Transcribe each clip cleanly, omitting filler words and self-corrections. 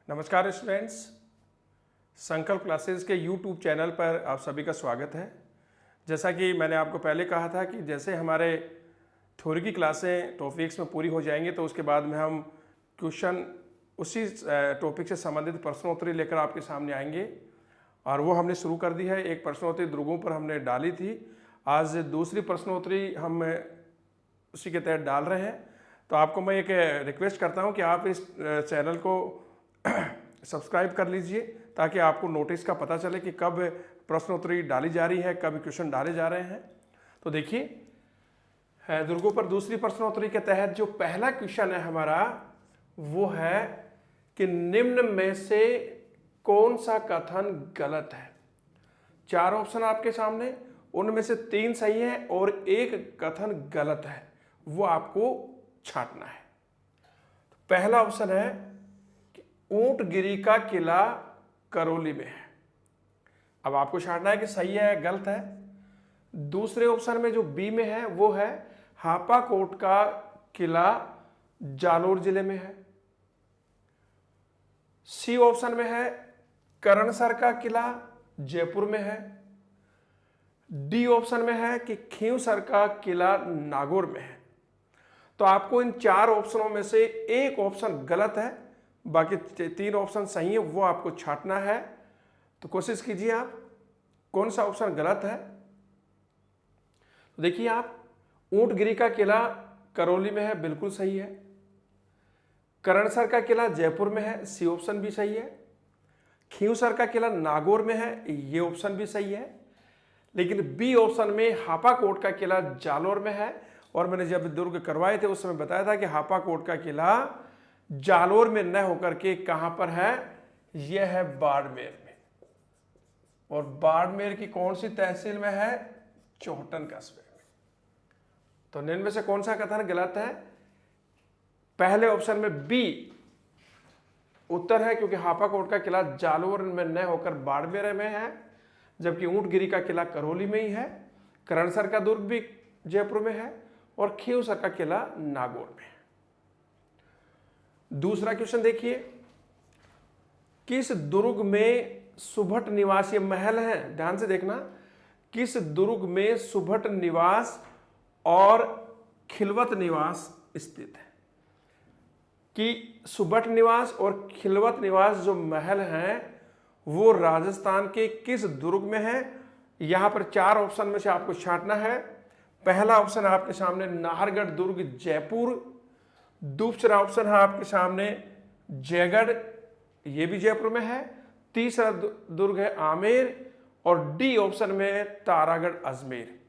नमस्कार स्टूडेंट्स, संकल्प क्लासेस के यूट्यूब चैनल पर आप सभी का स्वागत है। जैसा कि मैंने आपको पहले कहा था कि जैसे हमारे थ्योरी की क्लासें टॉपिक्स में पूरी हो जाएंगी तो उसके बाद में हम क्वेश्चन उसी टॉपिक से संबंधित प्रश्नोत्तरी लेकर आपके सामने आएंगे और वो हमने शुरू कर दी है। एक प्रश्नोत्तरी ध्रुवों पर हमने डाली थी, आज दूसरी प्रश्नोत्तरी हम उसी के तहत डाल रहे हैं। तो आपको मैं एक रिक्वेस्ट करता हूं कि आप इस चैनल को सब्सक्राइब कर लीजिए ताकि आपको नोटिस का पता चले कि कब प्रश्नोत्तरी डाली जा रही है, कब क्वेश्चन डाले जा रहे हैं। तो देखिए, दुर्गों पर दूसरी प्रश्नोत्तरी के तहत जो पहला क्वेश्चन है हमारा वो है कि निम्न में से कौन सा कथन गलत है। चार ऑप्शन आपके सामने, उनमें से 3 सही है और एक कथन गलत है, वो आपको छांटना है। पहला ऑप्शन है ऊंटगिरी का किला करौली में है। अब आपको छांटना है कि सही है गलत है। दूसरे ऑप्शन में जो बी में है वो है हापाकोट का किला जालोर जिले में है। सी ऑप्शन में है करणसर का किला जयपुर में है। डी ऑप्शन में है कि खींवसर का किला नागौर में है। तो आपको इन 4 ऑप्शनों में से एक ऑप्शन गलत है, बाकी 3 ऑप्शन सही है, वो आपको छांटना है। तो कोशिश कीजिए आप कौन सा ऑप्शन गलत है। तो देखिए, आप ऊंटगिरी का किला करौली में है, बिल्कुल सही है। करणसर का किला जयपुर में है, सी ऑप्शन भी सही है। खींवसर का किला नागौर में है, ये ऑप्शन भी सही है। लेकिन बी ऑप्शन में हापाकोट का किला जालोर में है, और मैंने जब दुर्ग करवाए थे उस समय बताया था कि हापाकोट का किला जालोर में न होकर के कहां पर है, यह है बाड़मेर में। और बाड़मेर की कौन सी तहसील में है, चौहटन कस्बे में। तो निम्न में से कौन सा कथन गलत है। पहले ऑप्शन में बी उत्तर है, क्योंकि हापाकोट का किला जालोर में न होकर बाड़मेर में है, जबकि ऊंटगिरी का किला करौली में ही है। करणसर का दुर्ग भी जयपुर में है और खींवसर का किला नागौर में है। दूसरा क्वेश्चन देखिए, किस दुर्ग में सुभट निवास, ये महल है, ध्यान से देखना, किस दुर्ग में सुभट निवास और खिलवत निवास स्थित है। कि सुभट निवास और खिलवत निवास जो महल हैं वो राजस्थान के किस दुर्ग में है। यहां पर 4 ऑप्शन में से आपको छांटना है। पहला ऑप्शन आपके सामने नाहरगढ़ दुर्ग जयपुर। दूसरा ऑप्शन है आपके सामने जयगढ़, ये भी जयपुर में है। तीसरा दुर्ग है आमेर, और डी ऑप्शन में है तारागढ़ अजमेर।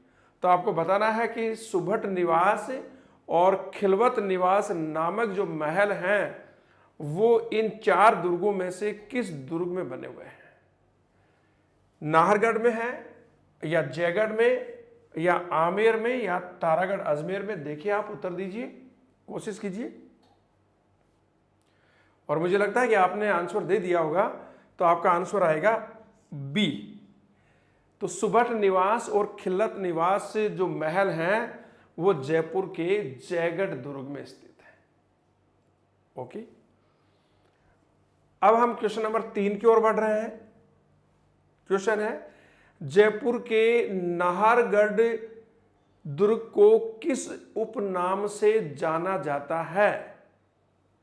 तो आपको बताना है कि सुभट निवास और खिलवत निवास नामक जो महल हैं वो इन 4 दुर्गों में से किस दुर्ग में बने हुए हैं। नाहरगढ़ में है, या जयगढ़ में, या आमेर में, या तारागढ़ अजमेर में। देखिए, आप उत्तर दीजिए, कोशिश कीजिए। और मुझे लगता है कि आपने आंसर दे दिया होगा, तो आपका आंसर आएगा बी। तो सुभट निवास और खिलवत निवास जो महल हैं वो जयपुर के जयगढ़ दुर्ग में स्थित है। ओके, अब हम क्वेश्चन नंबर 3 की ओर बढ़ रहे हैं। क्वेश्चन है, जयपुर के नाहरगढ़ दुर्ग को किस उपनाम से जाना जाता है।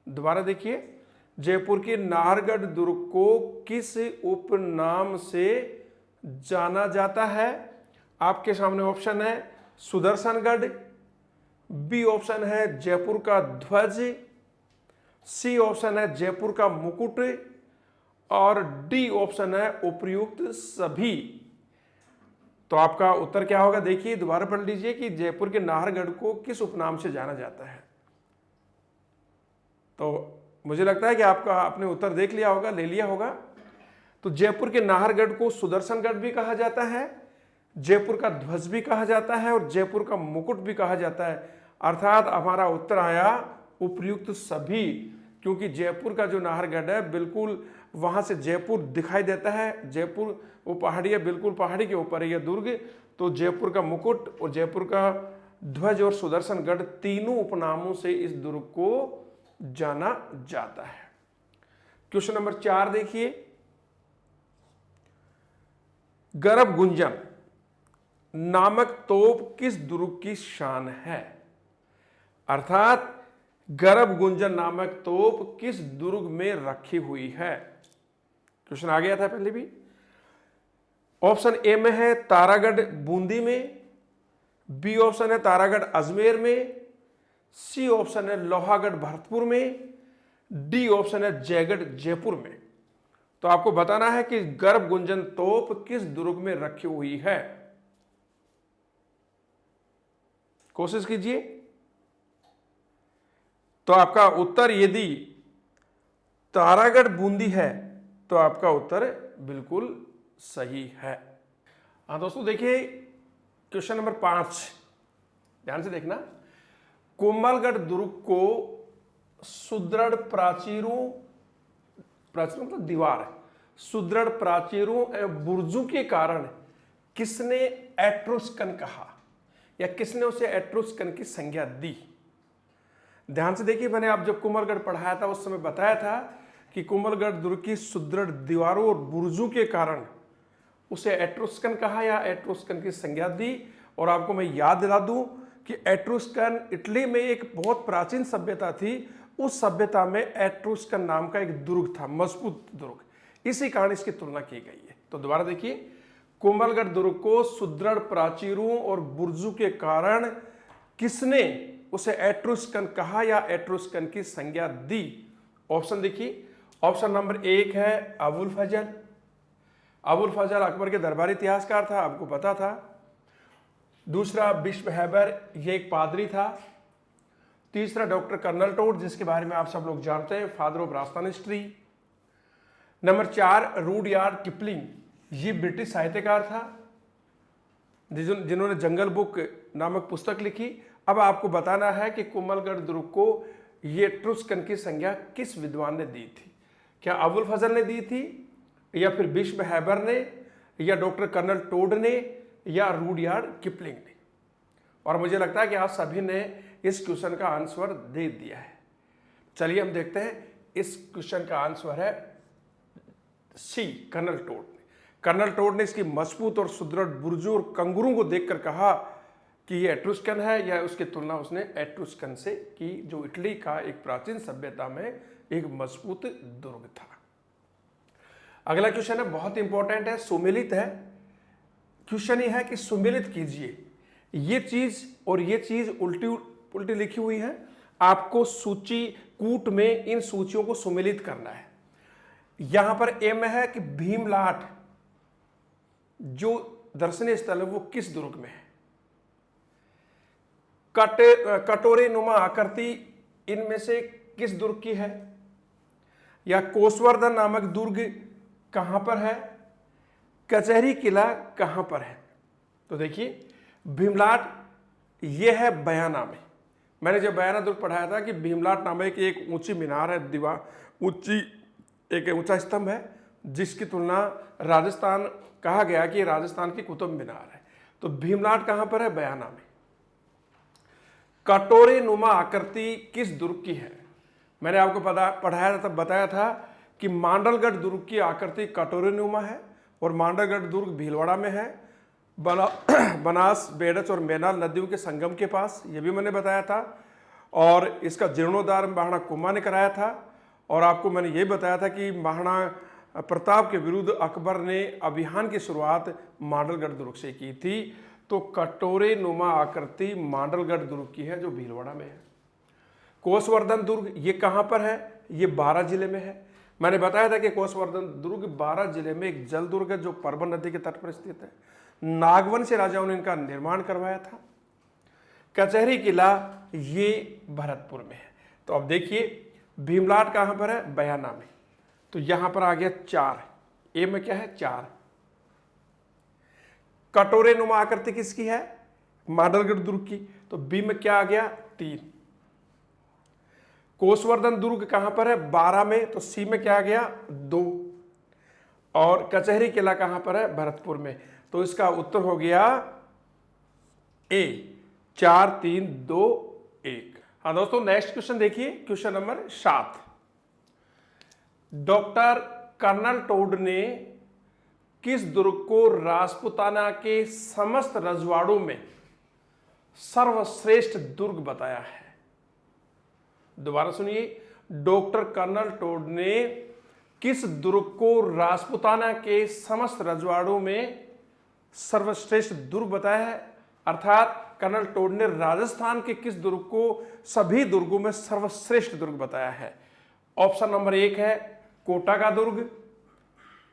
दोबारा देखिए, जयपुर के नाहरगढ़ दुर्ग को किस उपनाम से जाना जाता है। आपके सामने ऑप्शन है सुदर्शनगढ़, बी ऑप्शन है जयपुर का ध्वज, सी ऑप्शन है जयपुर का मुकुट, और डी ऑप्शन है उपर्युक्त सभी। तो आपका उत्तर क्या होगा, देखिए दोबारा पढ़ लीजिए कि जयपुर के नाहरगढ़ को किस उपनाम से जाना जाता है। तो मुझे लगता है कि आपका आपने उत्तर देख लिया होगा, ले लिया होगा। तो जयपुर के नाहरगढ़ को सुदर्शनगढ़ भी कहा जाता है, जयपुर का ध्वज भी कहा जाता है, और जयपुर का मुकुट भी कहा जाता है। अर्थात हमारा उत्तर आया उपर्युक्त सभी, क्योंकि जयपुर का जो नाहरगढ़ है बिल्कुल वहां से जयपुर दिखाई देता है। जयपुर वो पहाड़ी है, बिल्कुल पहाड़ी के ऊपर है यह दुर्ग। तो जयपुर का मुकुट और जयपुर का ध्वज और सुदर्शनगढ़ तीनों उपनामों से इस दुर्ग को जाना जाता है। क्वेश्चन नंबर 4 देखिए, गर्भ गुंजन नामक तोप किस दुर्ग की शान है? अर्थात गर्भ गुंजन नामक तोप किस दुर्ग में रखी हुई है? क्वेश्चन आ गया था पहले भी। ऑप्शन ए में है तारागढ़ बूंदी में, बी ऑप्शन है तारागढ़ अजमेर में, सी ऑप्शन है लोहागढ़ भरतपुर में, डी ऑप्शन है जयगढ़ जयपुर में। तो आपको बताना है कि गर्भ गुंजन तोप किस दुर्ग में रखी हुई है। कोशिश कीजिए। तो आपका उत्तर यदि तारागढ़ बूंदी है तो आपका उत्तर बिल्कुल सही है। हाँ दोस्तों देखिए, क्वेश्चन नंबर 5 ध्यान से देखना। कोमलगढ़ दुर्ग को सुदृढ़ प्राचीरों मतलब दीवार है, सुदृढ़ प्राचीरों एवं बुर्जों के कारण किसने एट्रुस्कन कहा या किसने उसे एट्रुस्कन की संज्ञा दी? ध्यान से देखिए, मैंने आप जब कोमलगढ़ पढ़ाया था उस समय बताया था कि कोमलगढ़ दुर्ग की सुदृढ़ दीवारों और बुर्जों के कारण उसे एट्रुस्कन कहा या एट्रुस्कन की संज्ञा दी। और आपको मैं याद दिला दूं कि एट्रुस्कन इटली में एक बहुत प्राचीन सभ्यता थी, उस सभ्यता में एट्रुस्कन नाम का एक दुर्ग था, मजबूत दुर्ग, इसी कारण इसकी तुलना की गई है। तो दोबारा देखिए, कोमलगढ़ दुर्ग को सुदृढ़ प्राचीरों और बुर्जों के कारण किसने उसे एट्रुस्कन कहा या एट्रुस्कन की संज्ञा दी? ऑप्शन देखिए, ऑप्शन नंबर 1 है अबुल फजल। अबुल फजल अकबर के दरबारी इतिहासकार था, आपको पता था। दूसरा बिश्प हैबर, ये एक पादरी था। तीसरा डॉक्टर कर्नल टोड, जिसके बारे में आप सब लोग जानते हैं, father of Rajasthan history. Number 4 Rudyard Kipling, ये ब्रिटिश साहित्यकार था जिन्होंने जंगल बुक नामक पुस्तक लिखी। अब आपको बताना है कि कोमलगढ़ दुर्ग को ये एट्रुस्कन की संज्ञा किस विद्वान ने दी थी? क्या अबुल फजल ने दी थी, या फिर बिश्प हैबर ने, या डॉक्टर कर्नल टोड ने, या रुडयार्ड किपलिंग ने? और मुझे लगता है कि आप सभी ने इस क्वेश्चन का आंसर दे दिया है। चलिए हम देखते हैं, इस क्वेश्चन का आंसर है सी, कर्नल टोड ने। कर्नल टोड ने इसकी मजबूत और सुदृढ़ बुर्जों और कंगुरों को देखकर कहा कि ये एट्रुस्कन है, या उसकी तुलना उसने एट्रुस्कन से की, जो इटली का एक प्राचीन सभ्यता में एक मजबूत दुर्ग था। अगला क्वेश्चन है, बहुत इंपॉर्टेंट है, सुमेलित है। क्वेश्चन ये है कि सुमेलित कीजिए, ये चीज और ये चीज उल्टी उल्टी लिखी हुई है, आपको सूची कूट में इन सूचियों को सुमेलित करना है। यहां पर ए में है कि भीमलाट जो दर्शनीय स्थल है वो किस दुर्ग में है। कटोरे नुमा आकृति इनमें से किस दुर्ग की है, या कोसवर्धन नामक दुर्ग कहां पर है, कचहरी किला कहां पर है? तो देखिए, भीमलाट ये है बयाना में। मैंने जब बयाना दुर्ग पढ़ाया था कि भीमलाट नामक एक ऊंची मीनार है, दीवार ऊंची, एक ऊंचा स्तंभ है, जिसकी तुलना राजस्थान कहा गया कि राजस्थान की कुतुब मीनार है। तो भीमलाट कहां पर है? बयाना में। कटोरे नुमा आकृति किस दुर्ग की है? मैंने आपको पढ़ाया था, तब बताया था कि मांडलगढ़ दुर्ग की आकृति कटोरे नुमा है, और मांडलगढ़ दुर्ग भीलवाड़ा में है, बनास, बेडच और मैनाल नदियों के संगम के पास, ये भी मैंने बताया था। और इसका जीर्णोद्धार महाराणा कुंभा ने कराया था। और आपको मैंने ये बताया था कि महाराणा प्रताप के विरुद्ध अकबर ने अभियान की शुरुआत मांडलगढ़ दुर्ग से की थी। तो कटोरे नुमा आकृति मांडलगढ़ दुर्ग की है, जो भीलवाड़ा में है। कोसवर्धन दुर्ग ये कहां पर है? ये 12 जिले में है। मैंने बताया था कि कोसवर्धन दुर्ग 12 जिले में एक जल दुर्ग है, जो परबन नदी के तट पर स्थित है। नागवंशी राजाओं ने इनका निर्माण करवाया था। कचहरी किला ये भरतपुर में है। तो अब देखिए, भीमलाट कहां पर है? बयाना में। तो यहां पर आ गया 4, ए में क्या है? 4। कटोरे नुमा आकृति किसकी है? मांडलगढ़ दुर्ग की। तो बी में क्या आ गया? 3। कोसवर्धन दुर्ग कहां पर है? 12 में। तो सी में क्या आ गया? 2। और कचहरी किला कहां पर है? भरतपुर में। तो इसका उत्तर हो गया ए, 4, 3, 2, 1। हाँ दोस्तों, नेक्स्ट क्वेश्चन देखिए, question number 7। Doctor colonel Tod ने किस दुर्ग को राजपूताना के समस्त रजवाड़ों में सर्वश्रेष्ठ दुर्ग बताया है? दोबारा सुनिए, डॉक्टर कर्नल टोड ने किस दुर्ग को राजपूताना के समस्त रजवाड़ों में सर्वश्रेष्ठ दुर्ग बताया है? अर्थात कर्नल टोड ने राजस्थान के किस दुर्ग को सभी दुर्गों में सर्वश्रेष्ठ दुर्ग बताया है? ऑप्शन नंबर 1 है कोटा का दुर्ग,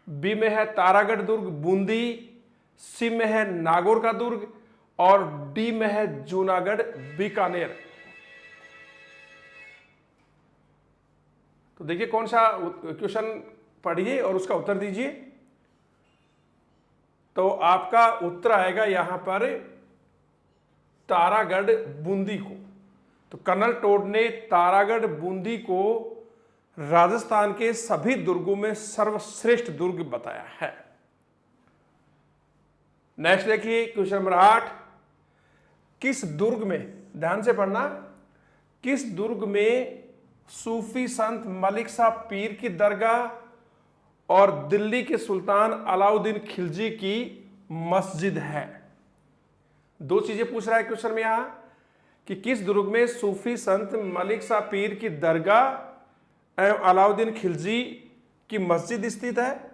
बी में है तारागढ़ दुर्ग बूंदी, सी में है नागौर का दुर्ग और डी में है जूनागढ़ बीकानेर। तो देखिए कौन सा क्वेश्चन पढ़िए और उसका उत्तर दीजिए। तो आपका उत्तर आएगा यहां पर तारागढ़ बूंदी को। तो कर्नल टोड ने तारागढ़ बूंदी को राजस्थान के सभी दुर्गों में सर्वश्रेष्ठ दुर्ग बताया है। नेक्स्ट देखिए क्वेश्चन नंबर 8, किस दुर्ग में, ध्यान से पढ़ना, किस दुर्ग में सूफी संत मलिक शाह पीर की दरगाह और दिल्ली के सुल्तान अलाउद्दीन खिलजी की मस्जिद है? दो चीजें पूछ रहा है क्वेश्चन में यहां कि किस दुर्ग में सूफी संत मलिक शाह पीर की दरगाह एवं अलाउद्दीन खिलजी की मस्जिद स्थित है।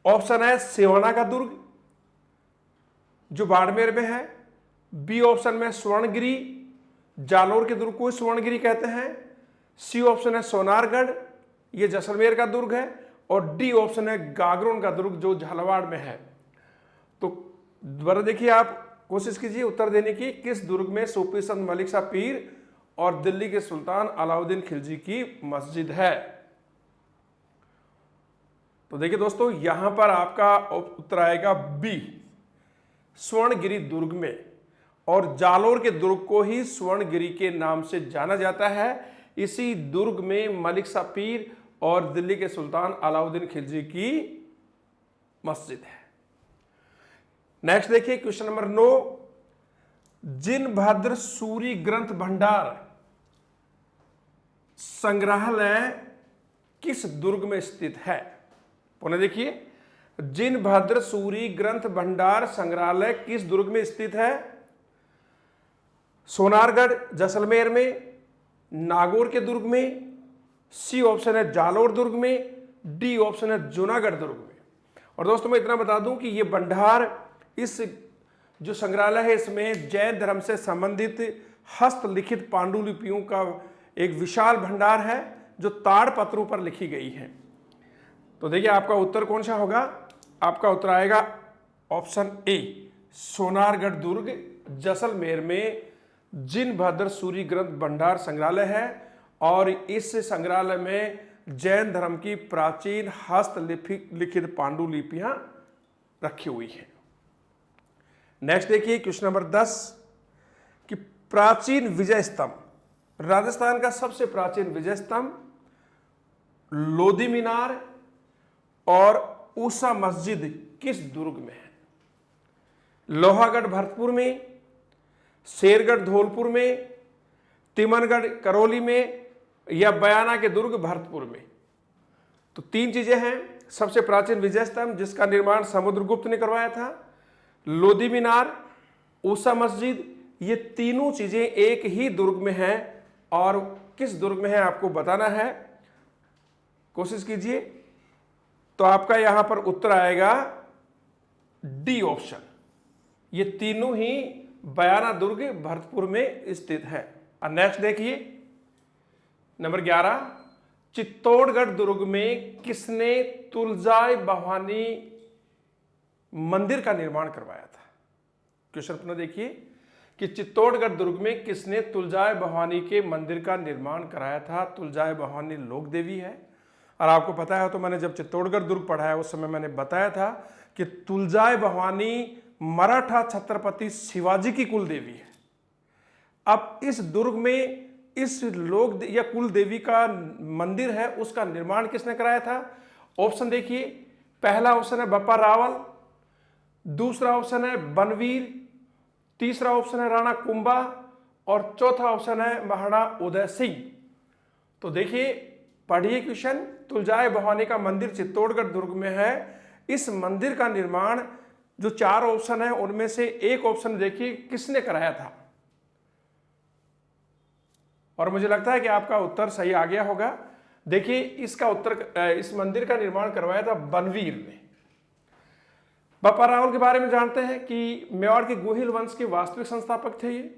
ऑप्शन है सिवाना का दुर्ग जो बाड़मेर में है, बी ऑप्शन में स्वर्णगिरी, जालोर के दुर्ग को स्वर्णगिरी कहते हैं, सी ऑप्शन है सोनारगढ़, ये जैसलमेर का दुर्ग है, और डी ऑप्शन है गागरोन का दुर्ग जो झालावाड़ में है। तो दोबारा देखिए, आप कोशिश कीजिए उत्तर देने की, किस दुर्ग में सूफी संत मलिक शाह पीर और दिल्ली के सुल्तान अलाउद्दीन खिलजी की मस्जिद है? तो देखिए दोस्तों, यहां पर आपका उत्तर आएगा बी, स्वर्णगिरी दुर्ग में। और जालोर के दुर्ग को ही स्वर्णगिरी के नाम से जाना जाता है। इसी दुर्ग में मलिक शाह पीर और दिल्ली के सुल्तान अलाउद्दीन खिलजी की मस्जिद है। नेक्स्ट देखिए क्वेश्चन नंबर 9, जिनभद्र सूरी ग्रंथ भंडार संग्रहालय किस दुर्ग में स्थित है? पुनः देखिए, जिनभद्र सूरी ग्रंथ भंडार संग्रहालय किस दुर्ग में स्थित है? सोनारगढ़ जैसलमेर में, नागौर के दुर्ग में, सी ऑप्शन है जालोर दुर्ग में, डी ऑप्शन है जूनागढ़ दुर्ग में। और दोस्तों मैं इतना बता दूं कि ये भंडार, इस जो संग्रहालय है, इसमें जैन धर्म से संबंधित हस्तलिखित पांडुलिपियों का एक विशाल भंडार है जो ताड़पत्रों पर लिखी गई है। तो देखिए आपका उत्तर कौन सा होगा? आपका उत्तर आएगा ऑप्शन ए, सोनारगढ़ दुर्ग जैसलमेर में जिनभद्र सूरी ग्रंथ भंडार संग्रहालय है और इस संग्रहालय में जैन धर्म की प्राचीन हस्तलिखित पांडुलिपियां रखी हुई हैं। नेक्स्ट देखिए क्वेश्चन नंबर 10 कि प्राचीन विजय स्तंभ, राजस्थान का सबसे प्राचीन विजय स्तंभ लोधी मीनार और ऊषा मस्जिद किस दुर्ग में है? लोहागढ़ भरतपुर में, शेरगढ़ धौलपुर में, तिमनगढ़ करौली में या बयाना के दुर्ग भरतपुर में? तो तीन चीजें हैं। सबसे प्राचीन विजय स्तंभ जिसका निर्माण समुद्रगुप्त ने करवाया था, लोधी मीनार, ऊषा मस्जिद, ये तीनों चीजें एक ही दुर्ग में हैं और किस दुर्ग में है आपको बताना है। कोशिश कीजिए। तो आपका यहां पर उत्तर आएगा डी ऑप्शन, ये तीनों ही बयाना दुर्ग भरतपुर में स्थित है। और नेक्स्ट देखिए नंबर 11, चित्तौड़गढ़ दुर्ग में किसने तुलजाई भवानी मंदिर का निर्माण करवाया था? क्वेश्चन पुनः देखिए कि चित्तौड़गढ़ दुर्ग में किसने तुलजाई भवानी के मंदिर का निर्माण कराया था? तुलजाई भवानी लोक देवी है और आपको पता है, तो मैंने जब चित्तौड़गढ़ दुर्ग पढ़ा है उस समय मैंने बताया था कि तुलजाई भवानी मराठा छत्रपति शिवाजी की कुल देवी है। अब इस दुर्ग में इस लोक या कुल देवी का मंदिर है, उसका निर्माण किसने कराया था? ऑप्शन देखिए, पहला ऑप्शन है बप्पा रावल, दूसरा ऑप्शन है बनवीर, तीसरा ऑप्शन है राणा कुंभा और चौथा ऑप्शन है महाराणा उदय सिंह। तो देखिए पढ़िए क्वेश्चन, तुलजाय भवानी का मंदिर चित्तौड़गढ़ दुर्ग में है। इस मंदिर का निर्माण जो 4 ऑप्शन है उनमें से एक ऑप्शन देखिए किसने कराया था, और मुझे लगता है कि आपका उत्तर सही आ गया होगा। देखिए इसका उत्तर, इस मंदिर का निर्माण करवाया था बनवीर ने। बापा रावल के बारे में जानते हैं कि मेवाड़ के गोहिल वंश के वास्तविक संस्थापक थे ये,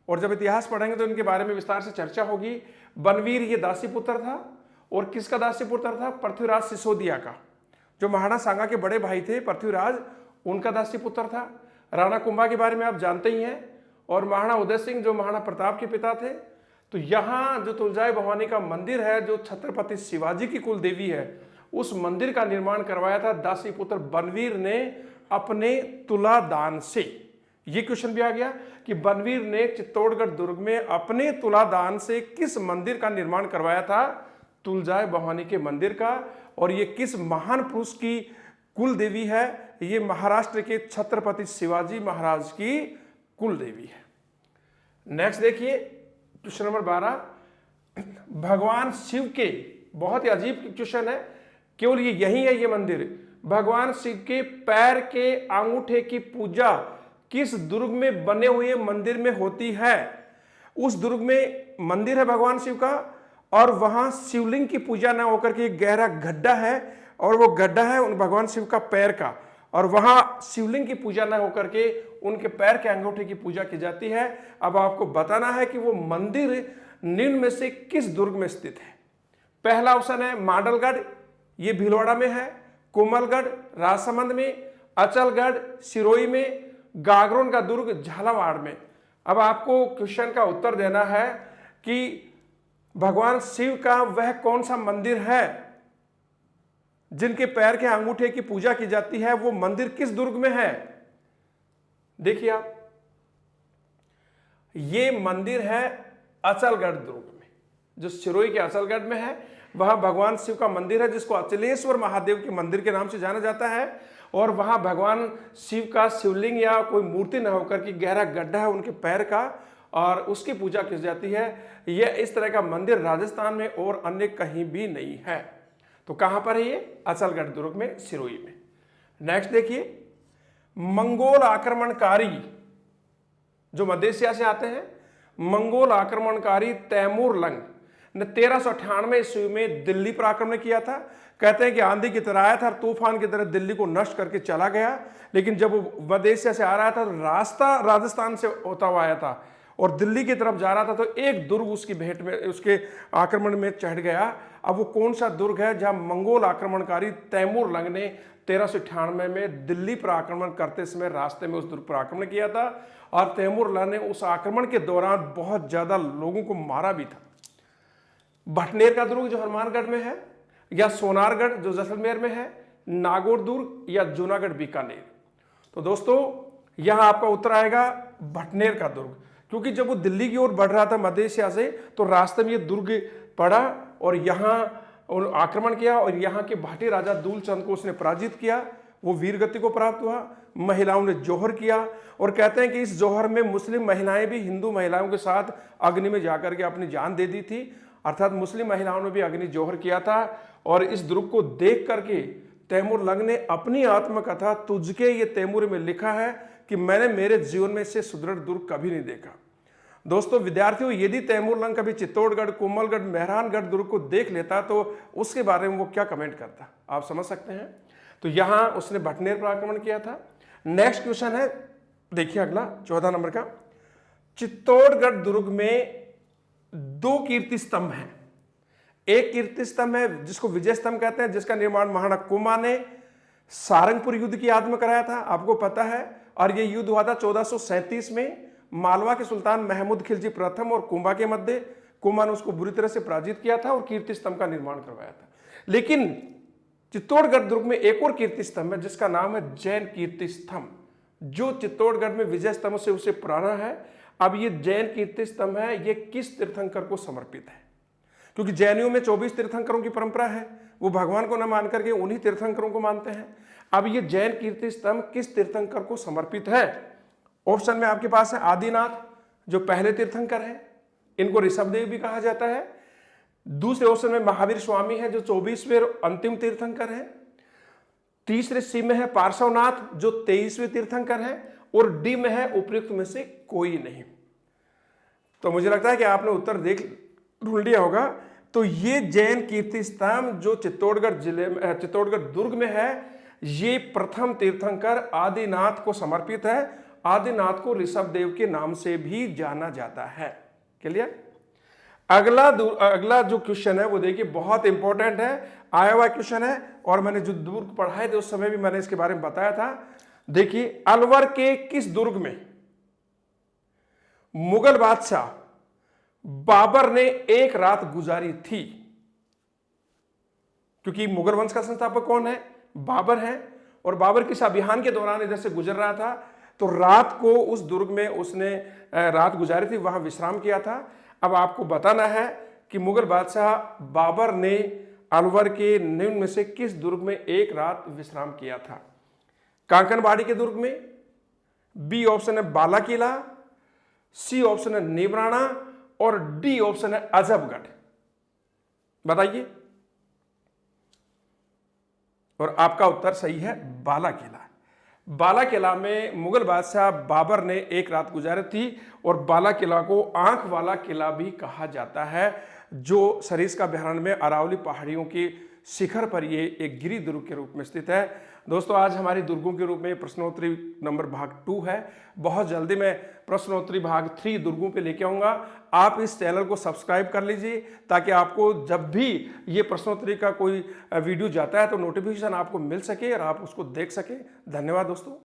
और जब इतिहास पढ़ेंगे तो इनके बारे में विस्तार से चर्चा होगी। बनवीर ये दासी पुत्र था, और किसका दासी पुत्र था? पृथ्वीराज सिसोदिया का, जो महाराणा सांगा के बड़े भाई थे पृथ्वीराज, उनका दासी पुत्र था। राणा कुंभा के बारे में आप जानते ही हैं, और महाराणा उदय सिंह जो महाराणा प्रताप के पिता थे। तो यहाँ जो तुलजाय भवानी का मंदिर है, जो छत्रपति शिवाजी की कुल देवी है, उस मंदिर का निर्माण करवाया था दासी पुत्र बनवीर ने अपने तुला दान से। ये क्वेश्चन भी आ गया कि बनवीर ने चित्तौड़गढ़ दुर्ग में अपने तुला दान से किस मंदिर का निर्माण करवाया था? तुलजाय भवानी के मंदिर का। और ये किस महान पुरुष की कुल देवी है? ये महाराष्ट्र के छत्रपति शिवाजी महाराज की कुल देवी है। नेक्स्ट देखिए क्वेश्चन नंबर 12, भगवान शिव के, बहुत ही अजीब क्वेश्चन है, केवल ये यही है ये मंदिर, भगवान शिव के पैर के अंगूठे की पूजा किस दुर्ग में बने हुए मंदिर में होती है? उस दुर्ग में मंदिर है भगवान शिव का, और वहां शिवलिंग की पूजा न होकर के एक गहरा गड्ढा है, और वो गड्ढा है उन भगवान शिव का पैर का, और वहां शिवलिंग की पूजा न होकर के उनके पैर के अंगूठे की पूजा की जाती है। अब आपको बताना है कि वो मंदिर निम्न में से किस दुर्ग में स्थित है। पहला ऑप्शन है मांडलगढ़, ये भीलवाड़ा में है, कोमलगढ़ राजसमंद में, अचलगढ़ सिरोही में, गागरोन का दुर्ग झालावाड़ में। अब आपको क्वेश्चन का उत्तर देना है कि भगवान शिव का वह कौन सा मंदिर है जिनके पैर के अंगूठे की पूजा की जाती है, वो मंदिर किस दुर्ग में है? देखिए आप, ये मंदिर है अचलगढ़ दुर्ग में, जो सिरोही के अचलगढ़ में है। वहां भगवान शिव का मंदिर है जिसको अचलेश्वर महादेव के मंदिर के नाम से जाना जाता है, और वहां भगवान शिव का शिवलिंग या कोई मूर्ति न होकर के गहरा गड्ढा है उनके पैर का, और उसकी पूजा की जाती है। यह इस तरह का मंदिर राजस्थान में और अन्य कहीं भी नहीं है। तो कहां पर है ये? अचलगढ़ दुर्ग में, सिरोही में। नेक्स्ट देखिए, मंगोल आक्रमणकारी जो मध्य एशिया से आते हैं, मंगोल आक्रमणकारी तैमूर लंग ने 1398 ईस्वी में दिल्ली पर आक्रमण किया था। कहते हैं कि आंधी की तरह आया था, तूफान की तरह दिल्ली को नष्ट करके चला गया। लेकिन जब वो मध्य एशिया से आ रहा था तो रास्ता राजस्थान से होता हुआ आया था और दिल्ली की तरफ जा रहा था, तो एक दुर्ग उसकी भेंट में, उसके आक्रमण में चढ़ गया। अब वो कौन सा दुर्ग है जहां मंगोल आक्रमणकारी तैमूर लंग ने 1398 में दिल्ली पर आक्रमण करते समय रास्ते में उस दुर्ग पर आक्रमण किया था, और तैमूर लंग ने उस आक्रमण के दौरान बहुत ज्यादा लोगों को मारा भी था। भटनेर का दुर्ग जो हनुमानगढ़ में है, या सोनारगढ़ जो जैसलमेर में है, नागौर दुर्ग या जूनागढ़ बीकानेर। तो दोस्तों यहां आपका उत्तर आएगा भटनेर का दुर्ग, क्योंकि जब वो दिल्ली की ओर बढ़ रहा था मध्य एशिया से, तो रास्ते में ये दुर्ग पड़ा और यहाँ आक्रमण किया, और यहाँ के भाटी राजा दूलचंद को उसने पराजित किया। वो वीर गति को प्राप्त हुआ। महिलाओं ने जौहर किया, और कहते हैं कि इस जौहर में मुस्लिम महिलाएं भी हिंदू महिलाओं के साथ अग्नि में जाकर के अपनी जान दे दी थी, अर्थात मुस्लिम महिलाओं ने भी अग्नि जौहर किया था। और इस दुर्ग को देख करके तैमूर लंग ने अपनी आत्मकथा तुझके ये तैमूर में लिखा है कि मैंने मेरे जीवन में से सुदृढ़ दुर्ग कभी नहीं देखा। दोस्तों विद्यार्थियों, यदि तैमूर लंग कभी चित्तौड़गढ़, कोमलगढ़, मेहरानगढ़ दुर्ग को देख लेता तो उसके बारे में वो क्या कमेंट करता, आप समझ सकते हैं। तो यहां उसने भटनेर पर आक्रमण किया था। नेक्स्ट क्वेश्चन है, देखिए अगला 14 नंबर का, चित्तौड़गढ़ दुर्ग में 2 कीर्ति स्तंभ हैं। एक कीर्ति स्तंभ है जिसको विजय स्तंभ कहते हैं, जिसका निर्माण महाराणा कुंभा ने सारंगपुर युद्ध की याद में कराया था, आपको पता है। और यह युद्ध हुआ था 1437 में मालवा के सुल्तान महमूद खिलजी प्रथम और कुंभा के मध्य। कुंभा ने उसको बुरी तरह से पराजित किया था और कीर्ति स्तंभ का निर्माण करवाया था। लेकिन चित्तौड़गढ़ दुर्ग में एक और कीर्ति स्तंभ है जिसका नाम है जैन कीर्ति स्तंभ, जो चित्तौड़गढ़ में विजय स्तंभ से उसे पुराना है। अब ये जैन कीर्ति स्तंभ है, ये किस तीर्थंकर को समर्पित है? क्योंकि जैनियों में 24 तीर्थंकरों की परंपरा है, वो भगवान को न मान करके उन्हीं तीर्थंकरों को मानते हैं। अब ये जैन कीर्ति स्तंभ किस तीर्थंकर को समर्पित है? ऑप्शन में आपके पास है आदिनाथ, जो पहले तीर्थंकर है, इनको ऋषभदेव भी कहा जाता है, दूसरे ऑप्शन में महावीर स्वामी है जो 24वें और अंतिम तीर्थंकर है। तीसरे सी में है पार्श्वनाथ जो 23वें तीर्थंकर है। और डी में है उपयुक्त में से कोई नहीं। तो मुझे लगता है कि आपने उत्तर ढूंढ लिया होगा। तो ये जैन कीर्ति स्तंभ जो चित्तौड़गढ़ जिले में, चित्तौड़गढ़ दुर्ग में है, ये प्रथम तीर्थंकर आदिनाथ को समर्पित है। आदिनाथ को ऋषभ देव के नाम से भी जाना जाता है। क्लियर? अगला जो क्वेश्चन है वो देखिए बहुत इंपॉर्टेंट है, आया हुआ क्वेश्चन है और मैंने जो दुर्ग पढ़ाए थे उस समय भी मैंने इसके बारे में बताया था। देखिए, अलवर के किस दुर्ग में मुगल बादशाह बाबर ने एक रात गुजारी थी? क्योंकि मुगल वंश का संस्थापक कौन है? बाबर है। और बाबर किस अभियान के दौरान इधर से गुजर रहा था, तो रात को उस दुर्ग में उसने रात गुजारी थी, वहां विश्राम किया था। अब आपको बताना है कि मुगल बादशाह बाबर ने अलवर के निम्न में से किस दुर्ग में एक रात विश्राम किया था? कांकनबाड़ी के दुर्ग में, बी ऑप्शन है बाला किला, सी ऑप्शन है नेवराणा और डी ऑप्शन है अजबगढ़। बताइए। और आपका उत्तर सही है, बाला किला। बाला किला में मुगल बादशाह बाबर ने एक रात गुजारी थी। और बाला किला को आंख वाला किला भी कहा जाता है, जो सरिस्का अभयारण्य में अरावली पहाड़ियों के शिखर पर ये एक गिरी दुर्ग के रूप में स्थित है। दोस्तों, आज हमारी दुर्गों के रूप में प्रश्नोत्तरी नंबर भाग 2 है। बहुत जल्दी मैं प्रश्नोत्तरी भाग 3 दुर्गों पे लेके आऊँगा। आप इस चैनल को सब्सक्राइब कर लीजिए ताकि आपको जब भी ये प्रश्नोत्तरी का कोई वीडियो जाता है तो नोटिफिकेशन आपको मिल सके और आप उसको देख सकें। धन्यवाद दोस्तों।